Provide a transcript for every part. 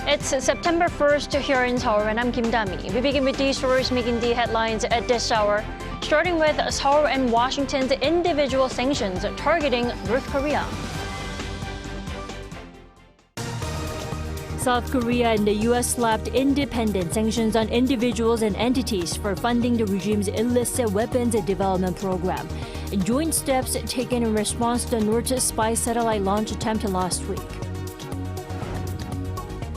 It's September 1st here in Seoul, and I'm Kim Dami. We begin with these stories making the headlines at this hour, starting with Seoul and Washington's individual sanctions targeting North Korea. South Korea and the U.S. slapped independent sanctions on individuals and entities for funding the regime's illicit weapons development program. Joint steps taken in response to the North spy satellite launch attempt last week.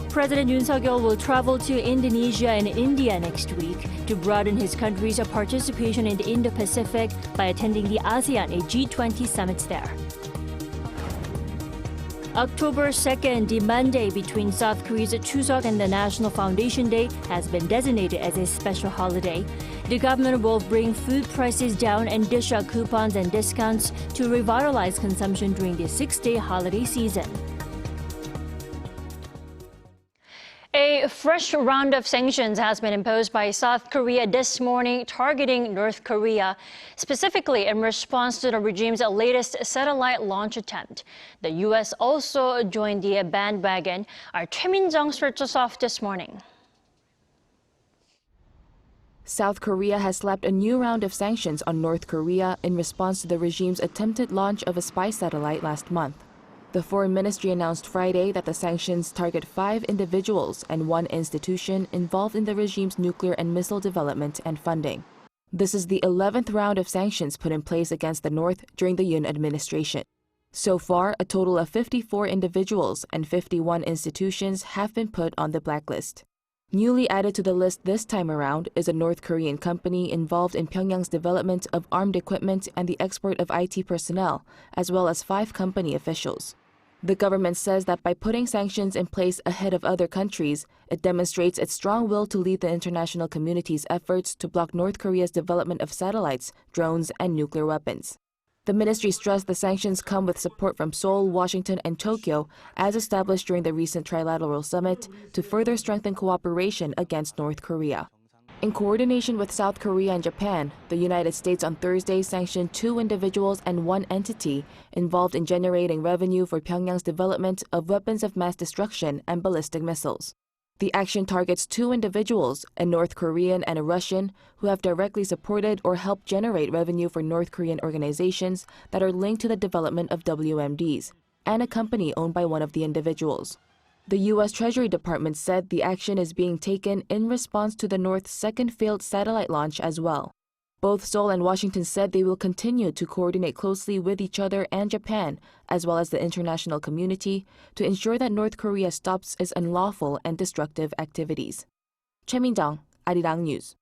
President Yoon Suk-yeol will travel to Indonesia and India next week to broaden his country's participation in the Indo-Pacific by attending the ASEAN and G20 Summits there. October 2nd, the Monday between South Korea's Chuseok and the National Foundation Day, has been designated as a special holiday. The government will bring food prices down and dish out coupons and discounts to revitalize consumption during the 6-day holiday season. A fresh round of sanctions has been imposed by South Korea this morning, targeting North Korea, specifically in response to the regime's latest satellite launch attempt. The U.S. also joined the bandwagon. Our Choi Min-jung starts us off this morning. South Korea has slapped a new round of sanctions on North Korea in response to the regime's attempted launch of a spy satellite last month. The Foreign Ministry announced Friday that the sanctions target 5 individuals and 1 institution involved in the regime's nuclear and missile development and funding. This is the 11th round of sanctions put in place against the North during the Yoon administration. So far, a total of 54 individuals and 51 institutions have been put on the blacklist. Newly added to the list this time around is a North Korean company involved in Pyongyang's development of armed equipment and the export of IT personnel, as well as 5 company officials. The government says that by putting sanctions in place ahead of other countries, it demonstrates its strong will to lead the international community's efforts to block North Korea's development of satellites, drones, and nuclear weapons. The ministry stressed the sanctions come with support from Seoul, Washington, and Tokyo, as established during the recent trilateral summit, to further strengthen cooperation against North Korea. In coordination with South Korea and Japan, the United States on Thursday sanctioned 2 individuals and 1 entity involved in generating revenue for Pyongyang's development of weapons of mass destruction and ballistic missiles. The action targets 2 individuals, a North Korean and a Russian, who have directly supported or helped generate revenue for North Korean organizations that are linked to the development of WMDs, and a company owned by one of the individuals. The U.S. Treasury Department said the action is being taken in response to the North's second failed satellite launch as well. Both Seoul and Washington said they will continue to coordinate closely with each other and Japan, as well as the international community, to ensure that North Korea stops its unlawful and destructive activities. Choi Min-jung, Arirang News.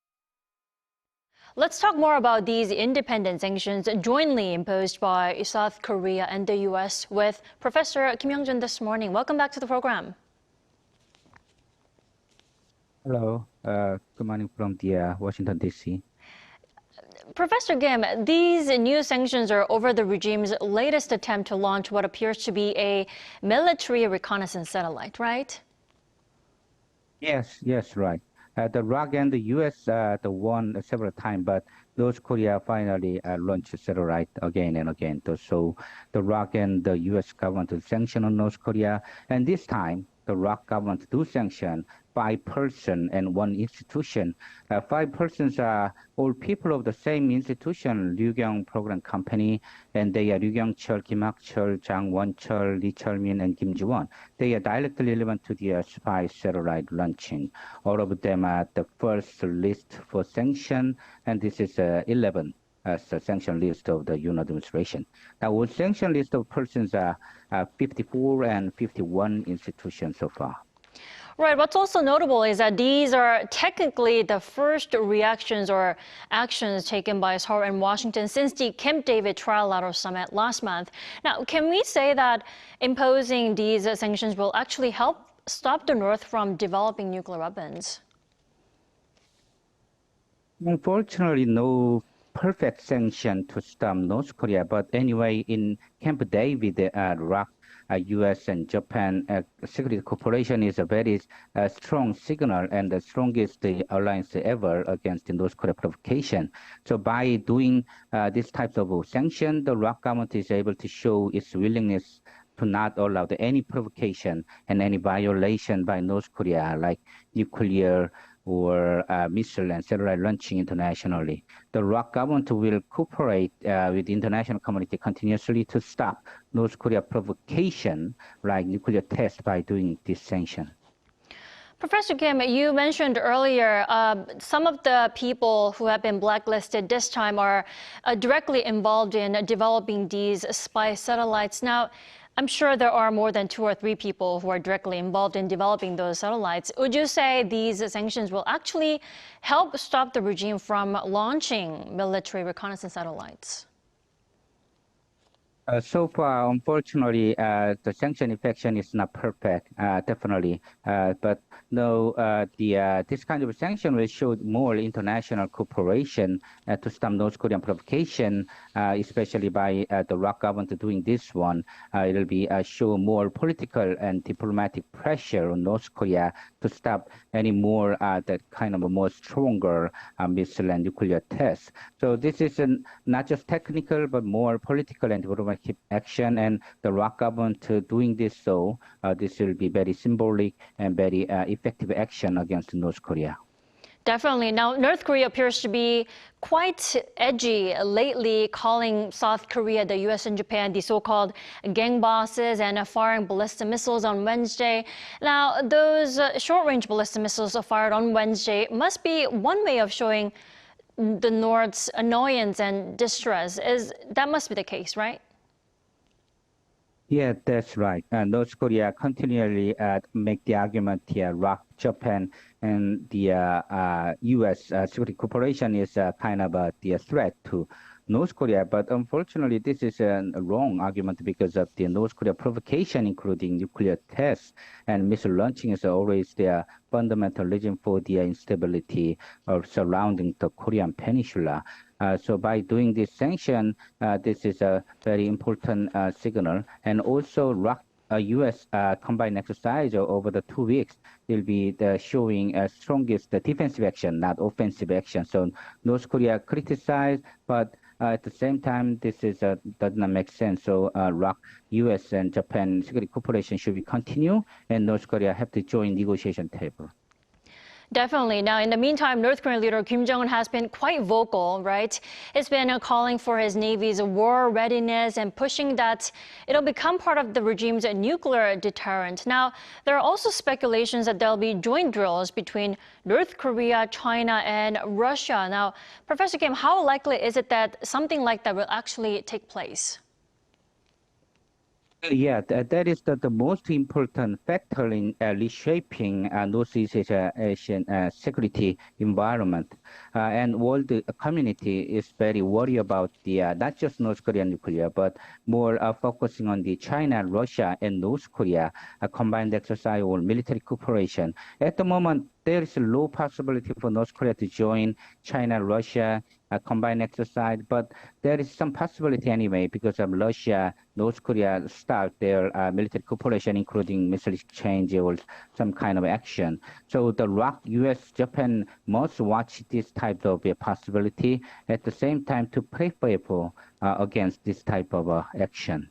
Let's talk more about these independent sanctions jointly imposed by South Korea and the U.S. with Professor Kim Young-jun this morning. Welcome back to the program. Hello. Good morning from the Washington, D.C. Professor Kim, these new sanctions are over the regime's latest attempt to launch what appears to be a military reconnaissance satellite, right? Yes, right. The ROC and the U.S. won several times, but North Korea finally launched satellite again and again. So the ROC and the U.S. government sanction on North Korea, and this time the ROC government do sanction 5 persons and 1 institution. 5 persons are all people of the same institution, Ryugyong Program Company, and they are Ryugyong-cheol, Kim Hak-cheol, Jang Won-cheol, Lee Cheol-min, and Kim Ji-won. They are directly relevant to the spy satellite launching. All of them are the first list for sanction, and this is 11 as the sanction list of the Yoon administration. Now, all sanction list of persons are 54 and 51 institutions so far. Right. What's also notable is that these are technically the first reactions or actions taken by Seoul and Washington since the Camp David trilateral summit last month. Now, can we say that imposing these sanctions will actually help stop the North from developing nuclear weapons? Unfortunately, no perfect sanction to stop North Korea. But anyway, in Camp David, Iraq, U.S. and Japan security cooperation is a very strong signal and the strongest alliance ever against the North Korea provocation. So by doing this type of sanction, the Iraq government is able to show its willingness to not allow any provocation and any violation by North Korea, like nuclear or missile and satellite launching internationally. The Iraq government will cooperate with the international community continuously to stop North Korea provocation, like nuclear test, by doing this sanction. Professor Kim, you mentioned earlier some of the people who have been blacklisted this time are directly involved in developing these spy satellites. Now, I'm sure there are more than 2 or 3 people who are directly involved in developing those satellites. Would you say these sanctions will actually help stop the regime from launching military reconnaissance satellites? So far, unfortunately, the sanction effect is not perfect, definitely. But no, this kind of sanction will show more international cooperation to stop North Korean provocation, especially by the Iraq government doing this one. It will be show more political and diplomatic pressure on North Korea to stop any more that kind of a more stronger missile and nuclear tests. So this is not just technical, but more political and diplomatic action, and the Iraq government doing this, so this will be very symbolic and very effective action against North Korea. Definitely. Now, North Korea appears to be quite edgy lately, calling South Korea, the U.S. and Japan the so-called gang bosses, and firing ballistic missiles on Wednesday. Now, those short-range ballistic missiles fired on Wednesday must be one way of showing the North's annoyance and distress. That must be the case, right? Yeah, that's right. North Korea continually make the argument here, Iraq, Japan, and the U.S. security cooperation is kind of the threat to North Korea. But unfortunately, this is a wrong argument because of the North Korea provocation, including nuclear tests and missile launching is always the fundamental reason for the instability surrounding the Korean peninsula. So by doing this sanction, this is a very important signal. And also, U.S. combined exercise over the 2 weeks will be showing strongest defensive action, not offensive action. So North Korea criticized, but at the same time, this does not make sense. So U.S. and Japan security cooperation should be continue, and North Korea have to join negotiation table. Definitely. Now, in the meantime, North Korean leader Kim Jong-un has been quite vocal, right? He's been calling for his Navy's war readiness and pushing that it'll become part of the regime's nuclear deterrent. Now, there are also speculations that there'll be joint drills between North Korea, China, and Russia. Now, Professor Kim, how likely is it that something like that will actually take place? Yeah, that is the most important factor in reshaping Northeast Asian security environment. And world community is very worried about the not just North Korean nuclear, but more focusing on the China, Russia, and North Korea combined exercise or military cooperation. At the moment, there is a low possibility for North Korea to join China, Russia, combined exercise, but there is some possibility anyway because of Russia, North Korea start their military cooperation, including missile exchange or some kind of action. So the U.S., Japan must watch this type of a possibility at the same time to prepare against this type of action.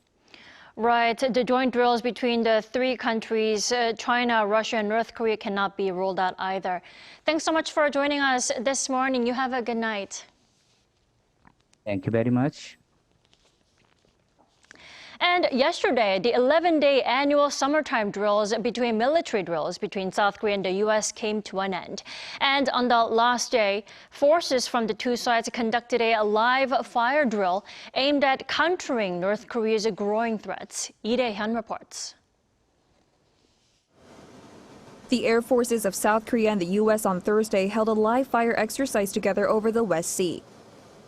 Right. The joint drills between the 3 countries, China, Russia, and North Korea, cannot be ruled out either. Thanks so much for joining us this morning. You have a good night. Thank you very much. And yesterday, the 11-day annual summertime military drills between South Korea and the U.S. came to an end. And on the last day, forces from the 2 sides conducted a live fire drill aimed at countering North Korea's growing threats. Lee Dae-hyun reports. The air forces of South Korea and the U.S. on Thursday held a live fire exercise together over the West Sea.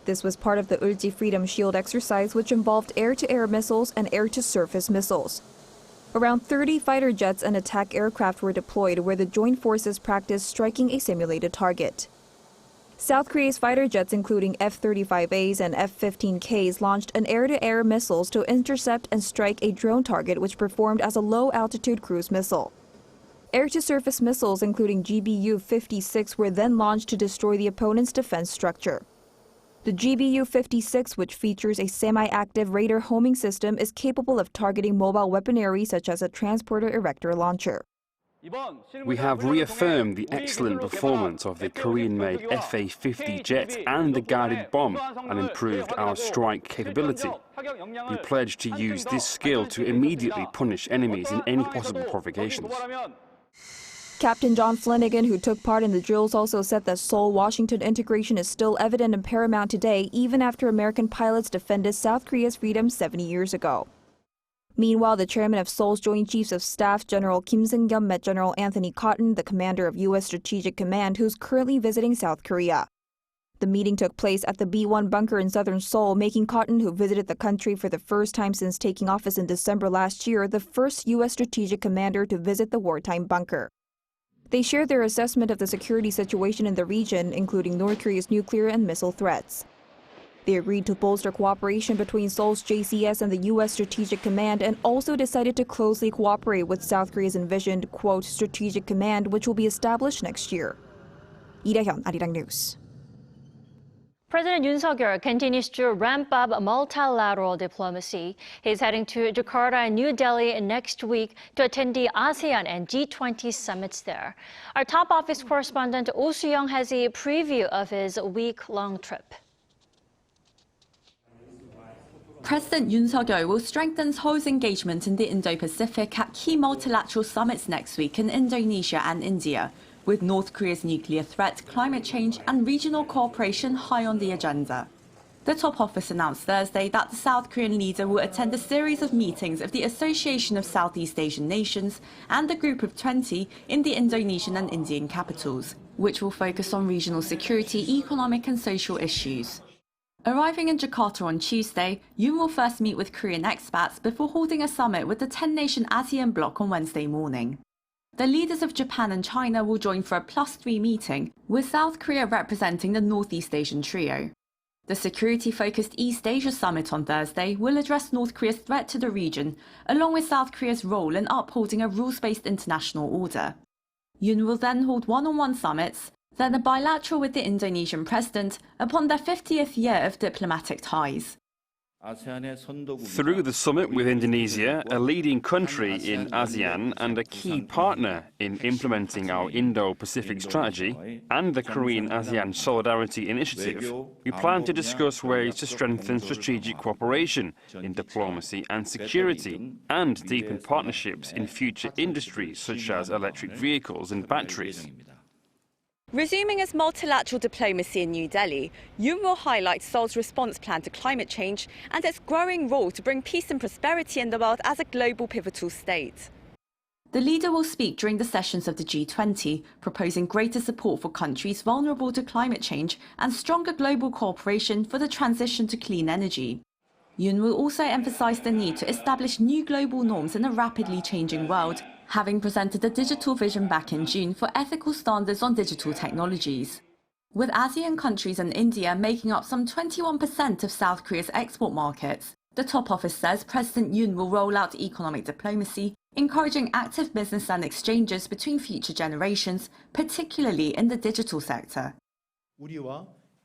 This was part of the Ulji Freedom Shield exercise, which involved air-to-air missiles and air-to-surface missiles. Around 30 fighter jets and attack aircraft were deployed where the joint forces practiced striking a simulated target. South Korea's fighter jets, including F-35As and F-15Ks, launched an air-to-air missiles to intercept and strike a drone target which performed as a low-altitude cruise missile. Air-to-surface missiles, including GBU-56, were then launched to destroy the opponent's defense structure. The GBU-56, which features a semi-active radar homing system, is capable of targeting mobile weaponry such as a transporter erector launcher. We have reaffirmed the excellent performance of the Korean-made FA-50 jet and the guided bomb and improved our strike capability. We pledge to use this skill to immediately punish enemies in any possible provocations. Captain John Flanagan, who took part in the drills, also said that Seoul-Washington integration is still evident and paramount today, even after American pilots defended South Korea's freedom 70 years ago. Meanwhile, the chairman of Seoul's Joint Chiefs of Staff, General Kim Seung-kyun, met General Anthony Cotton, the commander of U.S. Strategic Command, who's currently visiting South Korea. The meeting took place at the B-1 bunker in southern Seoul, making Cotton, who visited the country for the first time since taking office in December last year, the first U.S. strategic commander to visit the wartime bunker. They shared their assessment of the security situation in the region, including North Korea's nuclear and missile threats. They agreed to bolster cooperation between Seoul's JCS and the U.S. Strategic Command and also decided to closely cooperate with South Korea's envisioned, quote, Strategic Command, which will be established next year. Lee Dae-hyun, Arirang News. President Yoon Suk-yeol continues to ramp up multilateral diplomacy. He's heading to Jakarta and New Delhi next week to attend the ASEAN and G20 Summits there. Our top office correspondent Oh Soo-young has a preview of his week-long trip. President Yoon Suk-yeol will strengthen Seoul's engagement in the Indo-Pacific at key multilateral summits next week in Indonesia and India, with North Korea's nuclear threat, climate change and regional cooperation high on the agenda. The top office announced Thursday that the South Korean leader will attend a series of meetings of the Association of Southeast Asian Nations and the Group of 20 in the Indonesian and Indian capitals, which will focus on regional security, economic and social issues. Arriving in Jakarta on Tuesday, Yoon will first meet with Korean expats before holding a summit with the 10-nation ASEAN bloc on Wednesday morning. The leaders of Japan and China will join for a +3 meeting, with South Korea representing the Northeast Asian trio. The security-focused East Asia Summit on Thursday will address North Korea's threat to the region, along with South Korea's role in upholding a rules-based international order. Yoon will then hold one-on-one summits, then a bilateral with the Indonesian president upon their 50th year of diplomatic ties. Through the summit with Indonesia, a leading country in ASEAN and a key partner in implementing our Indo-Pacific strategy and the Korean ASEAN Solidarity Initiative, we plan to discuss ways to strengthen strategic cooperation in diplomacy and security and deepen partnerships in future industries such as electric vehicles and batteries. Resuming his multilateral diplomacy in New Delhi, Yoon will highlight Seoul's response plan to climate change and its growing role to bring peace and prosperity in the world as a global pivotal state. The leader will speak during the sessions of the G20, proposing greater support for countries vulnerable to climate change and stronger global cooperation for the transition to clean energy. Yoon will also emphasize the need to establish new global norms in a rapidly changing world, having presented a digital vision back in June for ethical standards on digital technologies. With ASEAN countries and India making up some 21% of South Korea's export markets, the top office says President Yoon will roll out economic diplomacy, encouraging active business and exchanges between future generations, particularly in the digital sector.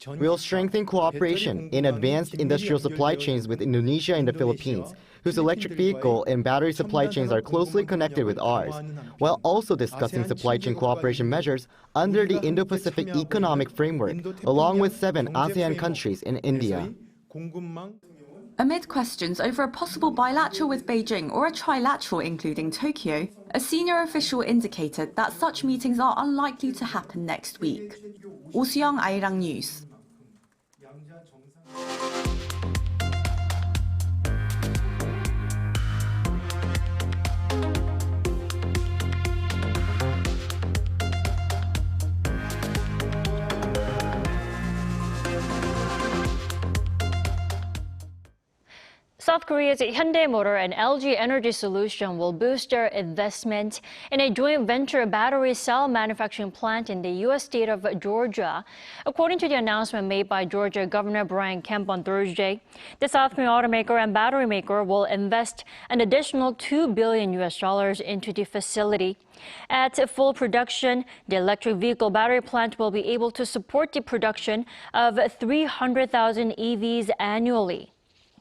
We'll strengthen cooperation in advanced industrial supply chains with Indonesia and the Philippines, whose electric vehicle and battery supply chains are closely connected with ours, while also discussing supply chain cooperation measures under the Indo-Pacific Economic Framework, along with 7 ASEAN countries in India. Amid questions over a possible bilateral with Beijing or a trilateral including Tokyo, a senior official indicated that such meetings are unlikely to happen next week. Oh Soo-young, Arirang News. South South Korea's Hyundai Motor and LG Energy Solution will boost their investment in a joint venture battery cell manufacturing plant in the U.S. state of Georgia. According to the announcement made by Georgia Governor Brian Kemp on Thursday, the South Korean automaker and battery maker will invest an additional $2 billion into the facility. At full production, the electric vehicle battery plant will be able to support the production of 300,000 EVs annually.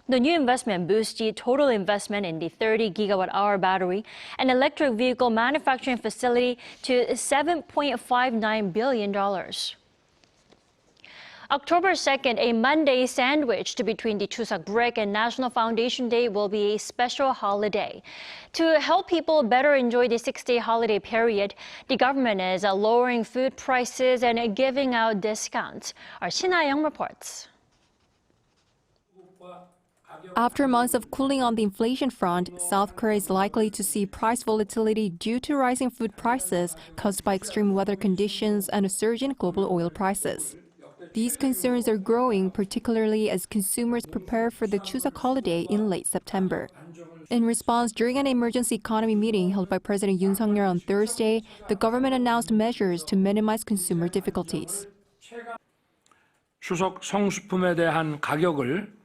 The new investment boosts the total investment in the 30 gigawatt-hour battery and electric vehicle manufacturing facility to $7.59 billion. October 2nd, a Monday sandwiched between the Chuseok break and National Foundation Day will be a special holiday. To help people better enjoy the 6-day holiday period, the government is lowering food prices and giving out discounts. Our Shin-Young reports. After months of cooling on the inflation front, South Korea is likely to see price volatility due to rising food prices caused by extreme weather conditions and a surge in global oil prices. These concerns are growing, particularly as consumers prepare for the Chuseok holiday in late September. In response, during an emergency economy meeting held by President Yoon Suk-yeol on Thursday, the government announced measures to minimize consumer difficulties. 추석 성수품에 대한 가격을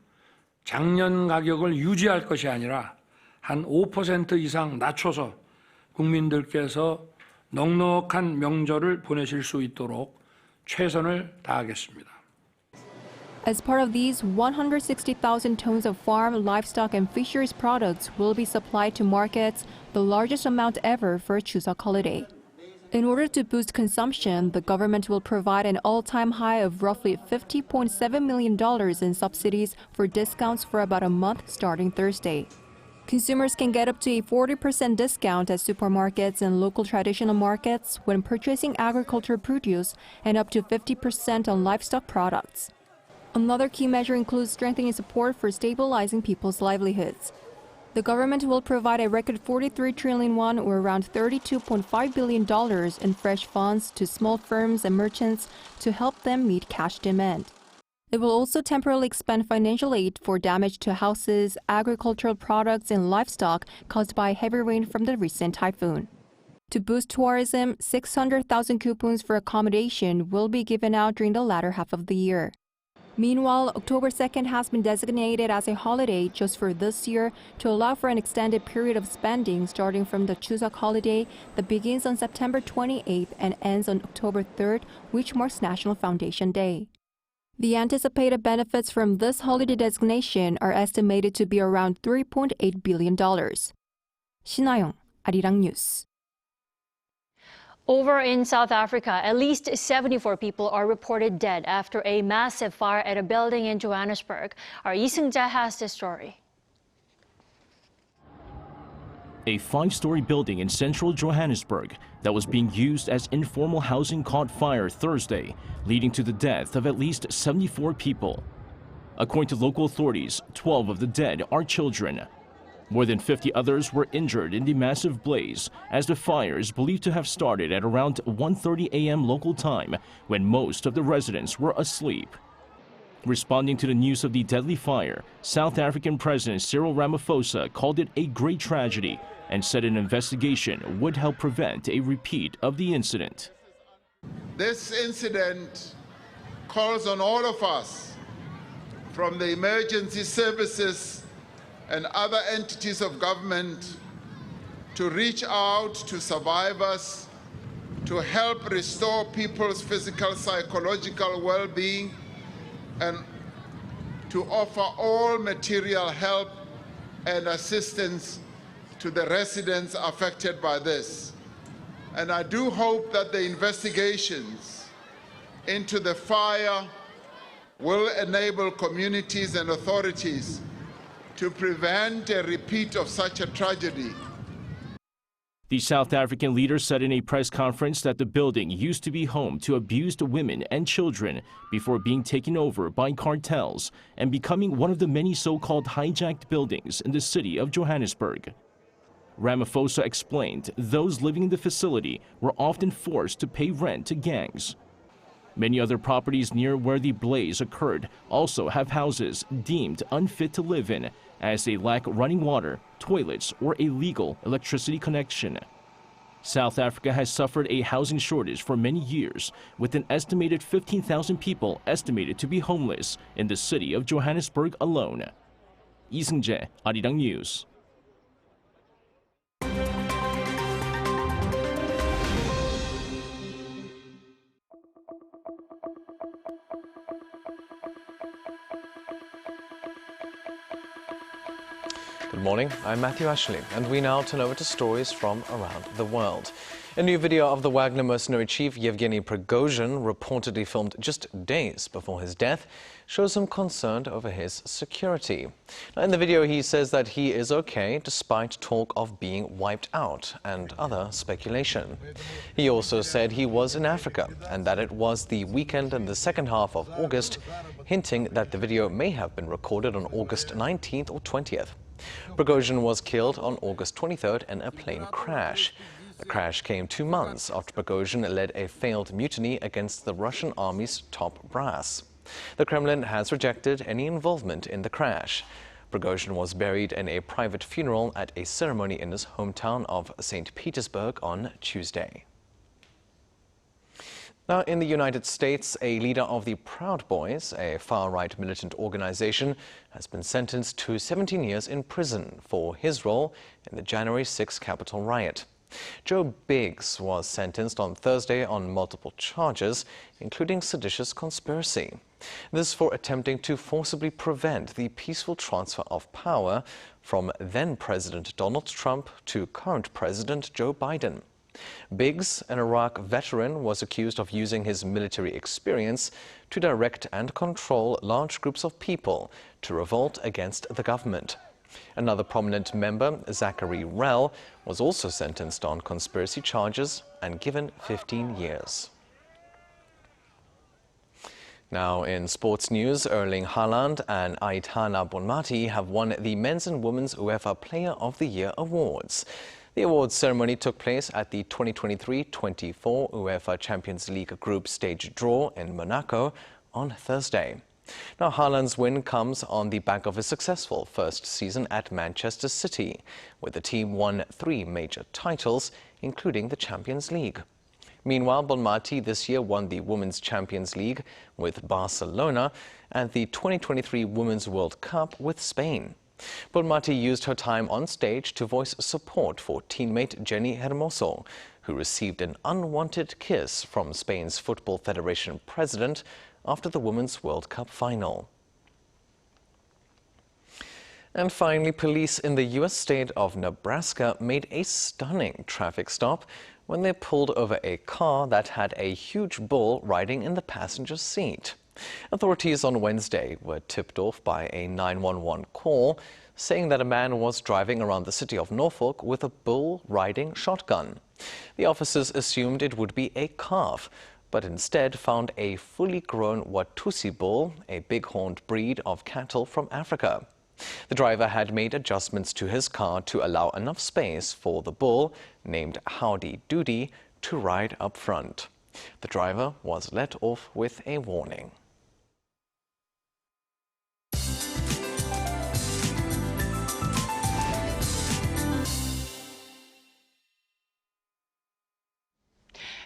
작년 가격을 유지할 것이 아니라 한 5% 이상 낮춰서 국민들께서 넉넉한 명절을 보내실 수 있도록 최선을 다하겠습니다. As part of these, 160,000 tons of farm, livestock, and fisheries products will be supplied to markets, the largest amount ever for a Chuseok holiday. In order to boost consumption, the government will provide an all-time high of roughly $50.7 million in subsidies for discounts for about a month starting Thursday. Consumers can get up to a 40% discount at supermarkets and local traditional markets when purchasing agricultural produce and up to 50% on livestock products. Another key measure includes strengthening support for stabilizing people's livelihoods. The government will provide a record 43 trillion won, or around $32.5 billion in fresh funds to small firms and merchants to help them meet cash demand. It will also temporarily expand financial aid for damage to houses, agricultural products, and livestock caused by heavy rain from the recent typhoon. To boost tourism, 600,000 coupons for accommodation will be given out during the latter half of the year. Meanwhile, October 2nd has been designated as a holiday just for this year to allow for an extended period of spending starting from the Chuseok holiday that begins on September 28th and ends on October 3rd, which marks National Foundation Day. The anticipated benefits from this holiday designation are estimated to be around $3.8 billion. Shin-Young, Arirang News. Over in South Africa, at least 74 people are reported dead after a massive fire at a building in Johannesburg. Our Lee Seung-ja has this story. A 5-story building in central Johannesburg that was being used as informal housing caught fire Thursday, leading to the death of at least 74 people. According to local authorities, 12 of the dead are children. More than 50 others were injured in the massive blaze, as the fire is believed to have started at around 1:30 a.m. local time, when most of the residents were asleep. Responding to the news of the deadly fire, South African President Cyril Ramaphosa called it a great tragedy and said an investigation would help prevent a repeat of the incident. This incident calls on all of us, from the emergency services and other entities of government, to reach out to survivors, to help restore people's physical, psychological well-being, and to offer all material help and assistance to the residents affected by this. And I do hope that the investigations into the fire will enable communities and authorities to prevent a repeat of such a tragedy. The South African leader said in a press conference that the building used to be home to abused women and children before being taken over by cartels and becoming one of the many so-called hijacked buildings in the city of Johannesburg. Ramaphosa explained those living in the facility were often forced to pay rent to gangs. Many other properties near where the blaze occurred also have houses deemed unfit to live in, as they lack running water, toilets, or a legal electricity connection. South Africa has suffered a housing shortage for many years, with an estimated 15,000 people estimated to be homeless in the city of Johannesburg alone. Lee Seung-jae, Arirang News. Good morning, I'm Matthew Ashley, and we now turn over to stories from around the world. A new video of the Wagner mercenary chief Yevgeny Prigozhin, reportedly filmed just days before his death, shows him concerned over his security. Now, in the video, he says that he is okay despite talk of being wiped out and other speculation. He also said he was in Africa and that it was the weekend in the second half of August, hinting that the video may have been recorded on August 19th or 20th. Prigozhin was killed on August 23rd in a plane crash. The crash came 2 months after Prigozhin led a failed mutiny against the Russian army's top brass. The Kremlin has rejected any involvement in the crash. Prigozhin was buried in a private funeral at a ceremony in his hometown of St. Petersburg on Tuesday. Now, in the United States, a leader of the Proud Boys, a far-right militant organization, has been sentenced to 17 years in prison for his role in the January 6 Capitol riot. Joe Biggs was sentenced on Thursday on multiple charges, including seditious conspiracy. This for attempting to forcibly prevent the peaceful transfer of power from then-President Donald Trump to current President Joe Biden. Biggs, an Iraq veteran, was accused of using his military experience to direct and control large groups of people to revolt against the government. Another prominent member, Zachary Rell, was also sentenced on conspiracy charges and given 15 years. Now in sports news, Erling Haaland and Aitana Bonmati have won the men's and women's UEFA Player of the Year awards. The awards ceremony took place at the 2023-24 UEFA Champions League group stage draw in Monaco on Thursday. Now, Haaland's win comes on the back of his successful first season at Manchester City, where the team won 3 major titles, including the Champions League. Meanwhile, Bonmati this year won the Women's Champions League with Barcelona and the 2023 Women's World Cup with Spain. Bonmati used her time on stage to voice support for teammate Jenny Hermoso, who received an unwanted kiss from Spain's Football Federation president after the Women's World Cup final. And finally, police in the U.S. state of Nebraska made a stunning traffic stop when they pulled over a car that had a huge bull riding in the passenger seat. Authorities on Wednesday were tipped off by a 911 call saying that a man was driving around the city of Norfolk with a bull riding shotgun. The officers assumed it would be a calf, but instead found a fully grown Watusi bull, a big-horned breed of cattle from Africa. The driver had made adjustments to his car to allow enough space for the bull, named Howdy Doody, to ride up front. The driver was let off with a warning.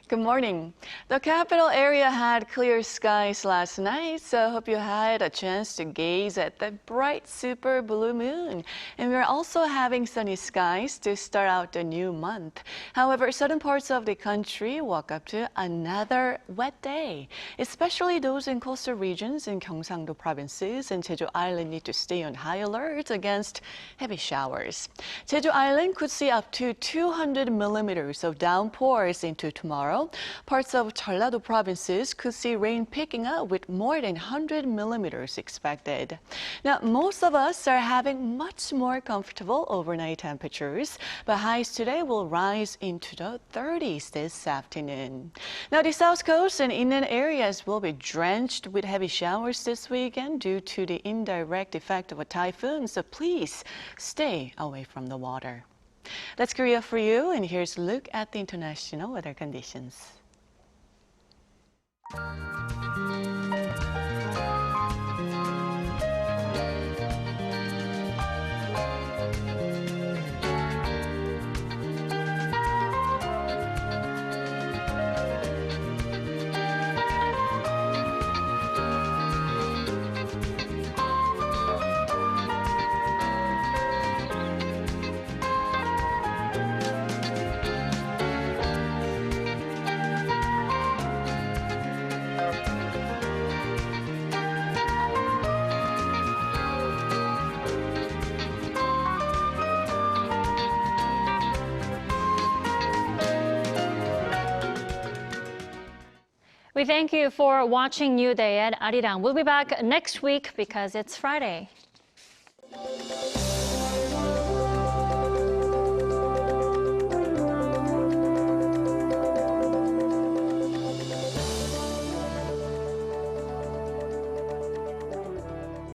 Good morning. The capital area had clear skies last night, so I hope you had a chance to gaze at the bright super blue moon. And we're also having sunny skies to start out the new month. However, certain parts of the country woke up to another wet day, especially those in coastal regions in Gyeongsang-do provinces and Jeju Island need to stay on high alert against heavy showers. Jeju Island could see up to 200 millimeters of downpours into tomorrow. Parts of Jeollado provinces could see rain picking up with more than 100 millimeters expected. Now, most of us are having much more comfortable overnight temperatures, but highs today will rise into the 30s this afternoon. Now, the south coast and inland areas will be drenched with heavy showers this weekend due to the indirect effect of a typhoon, so please stay away from the water. That's Korea for you, and here's a look at the international weather conditions. We thank you for watching New Day at Arirang. We'll be back next week because it's Friday.